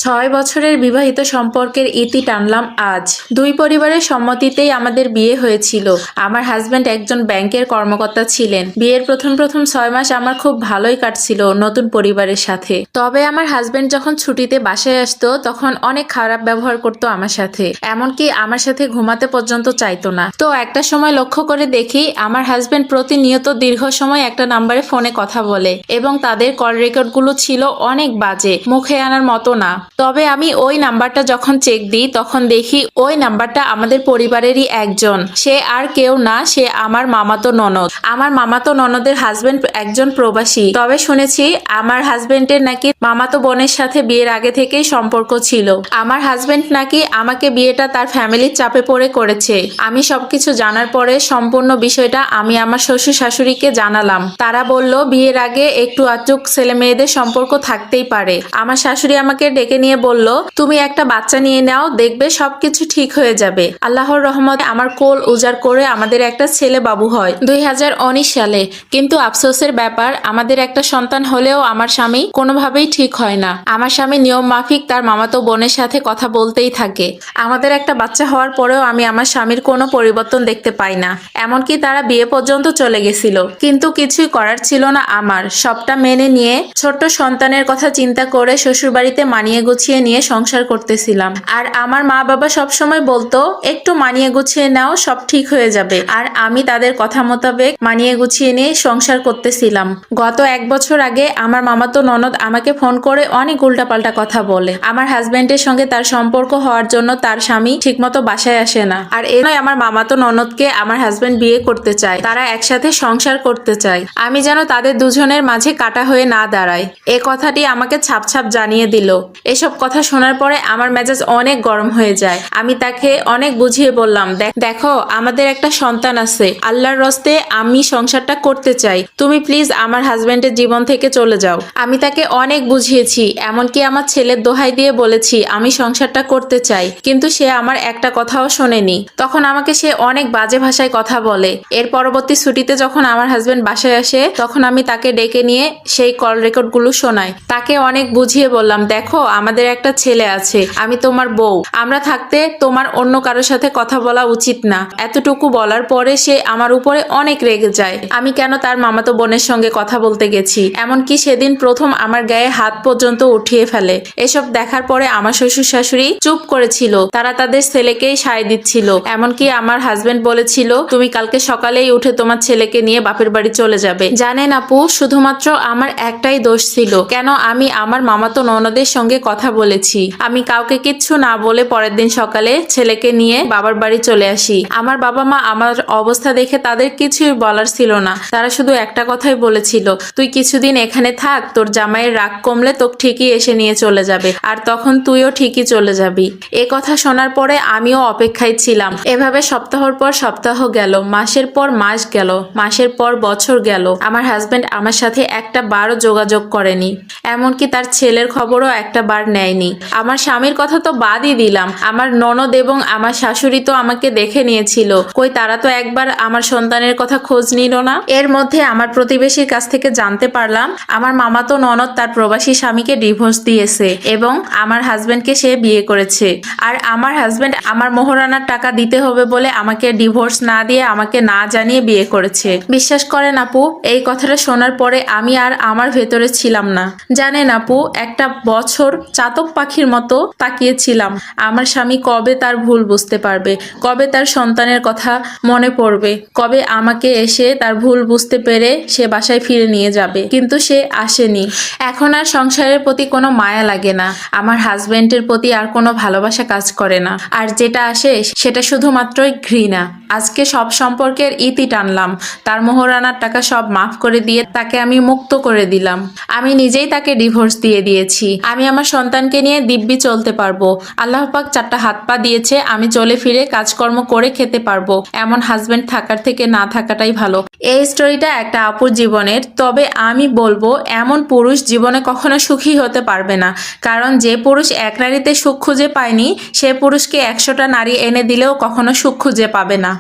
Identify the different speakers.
Speaker 1: ৬ বছরের বিবাহিত সম্পর্কের ইতি টানলাম আজ। দুই পরিবারের সম্মতিতেই আমাদের বিয়ে হয়েছিল। আমার হাজব্যান্ড একজন ব্যাংকের কর্মকর্তা ছিলেন। বিয়ের প্রথম ৬ মাস আমার খুব ভালোই কাটছিল নতুন পরিবারের সাথে। তবে আমার হাজব্যান্ড যখন ছুটিতে বাসায় আসতো তখন অনেক খারাপ ব্যবহার করতো আমার সাথে, এমনকি আমার সাথে ঘুমাতে পর্যন্ত চাইতো না। তো একটা সময় লক্ষ্য করে দেখি আমার হাজব্যান্ড প্রতিনিয়ত দীর্ঘ সময় একটা নাম্বারে ফোনে কথা বলে এবং তাদের কল রেকর্ডগুলো ছিল অনেক বাজে, মুখে আনার মতো না। তবে আমি ওই নাম্বারটা যখন চেক দিই তখন দেখি ওই নাম্বারটা আমাদের পরিবারেরই একজন, সে আর কেউ না, সে আমার মামাতো ননদ। আমার মামাতো ননদের হাজবেন্ড একজন প্রবাসী। তবে শুনেছি আমার হাজবেন্ডের নাকি মামাতো বোনের সাথে বিয়ের আগে থেকেই সম্পর্ক ছিল। আমার হাজবেন্ড নাকি আমাকে বিয়েটা তার ফ্যামিলির চাপে পড়ে করেছে। আমি সবকিছু জানার পরে সম্পূর্ণ বিষয়টা আমি আমার শ্বশুর শাশুড়িকে জানালাম। তারা বলল বিয়ের আগে একটু আচুক ছেলে মেয়েদের সম্পর্ক থাকতেই পারে। আমার শাশুড়ি আমাকে ডেকে নিয়ে বলল, তুমি একটা বাচ্চা নিয়ে নাও, দেখবে সবকিছু ঠিক হয়ে যাবে। আল্লাহর রহমতে আমার কোল উজাড় করে আমাদের একটা ছেলে বাবু হয় 2019 সালে। কিন্তু আফসোসের ব্যাপার, আমাদের একটা সন্তান হলেও আমার স্বামী কোনোভাবেই ঠিক হয় না। আমার স্বামী নিয়ম মাফিক তার মামাতো বোনের সাথে কথা বলতেই থাকে। আমাদের একটা বাচ্চা হওয়ার পরেও আমি আমার স্বামীর কোনো পরিবর্তন দেখতে পাই না। এমনকি তারা বিয়ে পর্যন্ত চলে গেছিল, কিন্তু কিছুই করার ছিল না আমার। সবটা মেনে নিয়ে ছোট্ট সন্তানের কথা চিন্তা করে শ্বশুরবাড়িতে মানিয়ে গুছিয়ে নিয়ে সংসার করতেছিলাম। আর আমার মা বাবা সবসময় বলতো একটু মানিয়ে গুছিয়ে নাও, সব ঠিক হয়ে যাবে। আর আমি তাদের কথা মোতাবেক মানিয়ে গুছিয়ে নিয়ে সংসার করতেছিলাম। গত 1 বছর আগে আমার মামাতো ননদ আমাকে ফোন করে অনেক উল্টাপাল্টা কথা বলে। আমার হাজবেন্ডের সঙ্গে তার সম্পর্ক হওয়ার জন্য তার স্বামী ঠিকমতো বাসায় আসে না। আর এ নয়, আমার মামাতো ননদকে আমার হাজবেন্ড বিয়ে করতে চায়, তারা একসাথে সংসার করতে চায়। আমি যেন তাদের দুজনের মাঝে কাটা হয়ে না দাঁড়ায়, এ কথাটি আমাকে ছাপ জানিয়ে দিল। এসব কথা শোনার পরে আমার মেজাজ অনেক গরম হয়ে যায়। আমি তাকে অনেক বুঝিয়ে বললাম, দেখো আমাদের একটা সন্তান আছে, আল্লাহর রস্তে আমি সংসারটা করতে চাই, তুমি প্লিজ আমার হাজবেন্ডের জীবন থেকে চলে যাও। আমি তাকে অনেক বুঝিয়েছি, এমনকি আমার ছেলের দোহাই দিয়ে বলেছি আমি সংসারটা করতে চাই, কিন্তু সে আমার একটা কথাও শোনেনি। তখন আমাকে সে অনেক বাজে ভাষায় কথা বলে। এর পরবর্তী ছুটিতে যখন আমার হাজবেন্ড বাসায় আসে তখন আমি তাকে ডেকে নিয়ে সেই কল রেকর্ডগুলো শোনাই। তাকে অনেক বুঝিয়ে বললাম, দেখো আমাদের একটা ছেলে আছে, আমি তোমার বউ, আমরা থাকতে তোমার অন্য কারোর সাথে কথা বলা উচিত না। এতটুকু বলার পরে সে আমার উপরে অনেক রেগে যায়। আমি কেন তার মামাতো বোনের সঙ্গে কথা বলতে গেছি, এমনকি সেদিন প্রথম আমার গায়ে হাত পর্যন্ত উঠিয়ে ফেলে। এসব দেখার পরে আমার শ্বশুর শাশুড়ি চুপ করেছিল, তারা তাদের ছেলেকেই সায় দিচ্ছিল। এমনকি আমার হাজবেন্ড বলেছিল, তুমি কালকে সকালেই উঠে তোমার ছেলেকে নিয়ে বাপের বাড়ি চলে যাবে। জানেন আপু, শুধুমাত্র আমার একটাই দোষ ছিল, কেন আমি আমার মামাতো ননদের সঙ্গে কথা বলেছি। আমি কাউকে কিচ্ছু না বলে পরের দিন সকালে ছেলেকে নিয়ে বাবার বাড়ি চলে আসি। আমার বাবা মা আমার অবস্থা দেখে তাদের কিছুই বলার ছিল না, তারা শুধু একটা কথাই বলেছিল, তুই কিছুদিন এখানে থাক, তোর জামাইয়ের রাগ কমলে তোকে ঠিকই এসে নিয়ে চলে যাবে, আর তখন তুইও ঠিকই চলে যাবি। এ কথা শোনার পরে আমিও অপেক্ষায় ছিলাম। এভাবে সপ্তাহর পর সপ্তাহ গেল, মাসের পর মাস গেল, মাসের পর বছর গেল। আমার হাজবেন্ড আমার সাথে একটা বারও যোগাযোগ করেনি, এমনকি তার ছেলের খবরও একটা বার নেয়নি। আমার স্বামীর কথা তো বাদই দিলাম, আমার ননদ এবং আমার শাশুড়ি তো আমাকে দেখে নিয়েছিল, কই তারা তো একবার আমার সন্তানের কথা খোঁজ নিল না। এর মধ্যে আমার প্রতিবেশীর কাছ থেকে জানতে পারলাম আমার মামাতো ননদ তার প্রবাসী স্বামীকে ডিভোর্স দিয়েছে এবং আমার হাজবেন্ডকে সে বিয়ে করেছে। আর আমার হাজবেন্ড আমার মোহরানার টাকা দিতে হবে বলে আমাকে ডিভোর্স না দিয়ে আমাকে না জানিয়ে বিয়ে করেছে। বিশ্বাস করেন আপু, এই কথাটা শোনার পরে আমি আর আমার ভেতরে ছিলাম না। জানেন আপু, একটা বছর চাতক পাখির মতো তাকিয়েছিলাম আমার স্বামী কবে তার ভুল বুঝতে পারবে, কবে তার সন্তানের কথা মনে পড়বে, কবে আমাকে এসে তার ভুল বুঝতে পেরে সে বাসায় ফিরে নিয়ে যাবে। কিন্তু সে আসেনি। এখন আর সংসারের প্রতি কোনো মায়া লাগে না, আমার হাজবেন্ডের প্রতি আর কোনো ভালোবাসা কাজ করে না। আর যেটা আসে সেটা শুধুমাত্রই ঘৃণা। আজকে সব সম্পর্কের ইতি টানলাম, তার মোহরানার টাকা সব মাফ করে দিয়ে তাকে আমি মুক্ত করে দিলাম। আমি নিজেই তাকে ডিভোর্স দিয়ে দিয়েছি। আমি আমার সন্তানকে নিয়ে দিব্যি চলতে পারবো। আল্লাহ পাক 4টা হাত পা দিয়েছে, আমি চলে ফিরে কাজকর্ম করে খেতে পারবো। এমন হাজবেন্ড থাকার থেকে না থাকাটাই ভালো। এই স্টোরিটা একটা আপুর জীবনের। তবে আমি বলবো, এমন পুরুষ জীবনে কখনো সুখী হতে পারবে না, কারণ যে পুরুষ এক নারীতে সুখ খুঁজে পায়নি সে পুরুষকে 100টা নারী এনে দিলেও কখনো সুখ খুঁজে পাবে না।